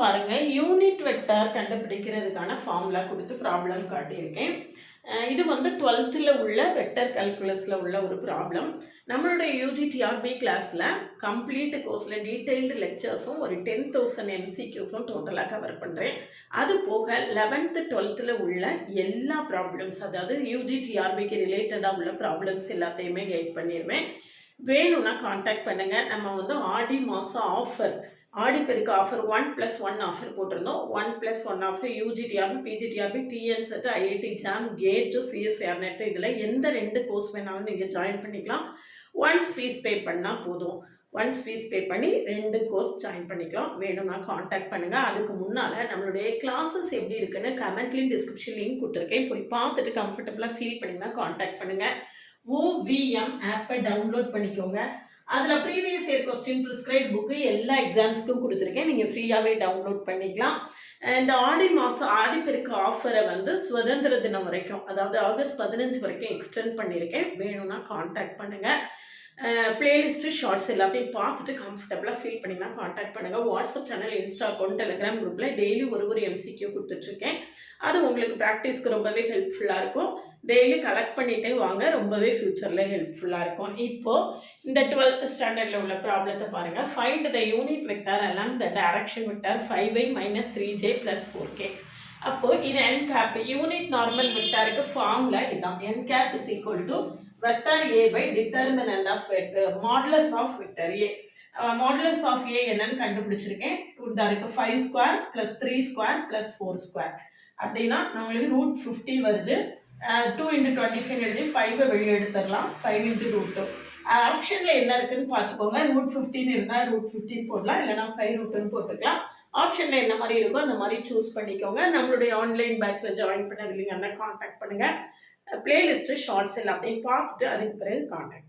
பாருங்க unit vector கண்டுபிடிக்கிறதுக்கான formula கொடுத்து problem காட்டியிருக்கேன். இது வந்து 12th உள்ள வெக்டர் கால்குலஸில் உள்ள ஒரு ப்ராப்ளம். நம்மளுடைய யூஜிடிஆர்பி கிளாஸில் கம்ப்ளீட் கோர்ஸில் டீட்டெயில்டு லெக்சர்ஸும் ஒரு 10,000 எம்சிக்யூஸும் டோட்டலாக கவர் பண்ணுறேன். அது போக 11th 12th உள்ள எல்லா ப்ராப்ளம்ஸ், அதாவது யூஜிடிஆர்பிக்கு ரிலேட்டடாக உள்ள ப்ராப்ளம்ஸ் எல்லாத்தையுமே கைட் பண்ணிடுவேன். வேணும்னா காண்டாக்ட் பண்ணுங்கள். நம்ம வந்து ஆடி மாதம் offer, Aadi Perukku offer 1+1 offer போட்டிருந்தோம். 1+1 offer UGTRB, PGTRB, TNSET, IIT JAM, GATE, CSR NET, இதில் எந்த 2 கோர்ஸ் வேணாலும் நீங்கள் ஜாயின் பண்ணிக்கலாம். ஒன்ஸ் ஃபீஸ் பே பண்ணால் போதும். ஒன்ஸ் ஃபீஸ் பே பண்ணி 2 கோர்ஸ் ஜாயின் பண்ணிக்கலாம். வேணும்னா காண்டாக்ட் பண்ணுங்கள். அதுக்கு முன்னால் நம்மளுடைய கிளாஸஸ் எப்படி இருக்குன்னு கமெண்ட்லேயும் டிஸ்கிரிப்ஷன் லிங்க் கொடுத்துருக்கேன். போய் பார்த்துட்டு கம்ஃபர்டபுளாக ஃபீல் பண்ணிங்கன்னா காண்டாக்ட் பண்ணுங்கள். OVM ஆப்பை டவுன்லோட் பண்ணிக்கோங்க. அதில் previous year question prescribe book எல்லா எக்ஸாம்ஸ்க்கும் கொடுத்துருக்கேன். நீங்கள் ஃப்ரீயாகவே டவுன்லோட் பண்ணிக்கலாம். இந்த ஆடி மாதம் ஆடிப்பெருக்கு ஆஃபரை வந்து சுதந்திர தினம் வரைக்கும், அதாவது ஆகஸ்ட் 15 வரைக்கும் எக்ஸ்டெண்ட் பண்ணியிருக்கேன். வேணும்னா காண்டாக்ட் பண்ணுங்கள். பிளேலிஸ்ட்டு ஷார்ட்ஸ் எல்லாத்தையும் பார்த்துட்டு கம்ஃபர்டபுளாக ஃபீல் பண்ணிங்கன்னா காண்டாக்ட் பண்ணுங்கள். WhatsApp channel, Insta account, Telegram குரூப்பில் டெய்லி ஒரு எம்சிக்யூ கொடுத்துட்ருக்கேன். அது உங்களுக்கு ப்ராக்டிஸ்க்கு ரொம்பவே ஹெல்ப்ஃபுல்லாக இருக்கும். டெய்லி கலெக்ட் பண்ணிகிட்டே வாங்க, ரொம்பவே ஃப்யூச்சரில் ஹெல்ப்ஃபுல்லாக இருக்கும். இப்போது இந்த 12th ஸ்டாண்டர்டில் உள்ள ப்ராப்ளத்தை பாருங்கள். Find the unit vector along the direction vector 5y - 3j + 4k. அப்போது இது n கேப். யூனிட் நார்மல் வெக்டாருக்கு ஃபார்முலா இதுதான். n cap = vector a by determinant of vector modulus of vector a. Modulus of a என்னன்னு கண்டுபிடிச்சிருக்கேன். இருக்கு 5² + 3² + 4². அப்படின்னா நம்மளுக்கு √50 வருது. 2 × 25 எழுதி 5 வெளியே எடுத்துடலாம். 5 × √2. ஆப்ஷனில் என்ன இருக்குன்னு பார்த்துக்கோங்க. √15 இருந்தால் √15 போடலாம், இல்லைனா 5√2 போட்டுக்கலாம். ஆப்ஷனில் என்ன மாதிரி இருக்கோ அந்த மாதிரி சூஸ் பண்ணிக்கோங்க. நம்மளுடைய ஆன்லைன் பேட்சில் ஜாயின் பண்ண இல்லைங்கன்னா காண்டாக்ட் பண்ணுங்கள். பிளேலிஸ்ட்டு ஷார்ட்ஸ் எல்லாத்தையும் பார்த்துட்டு அதுக்கு பிறகு காண்டாக்ட்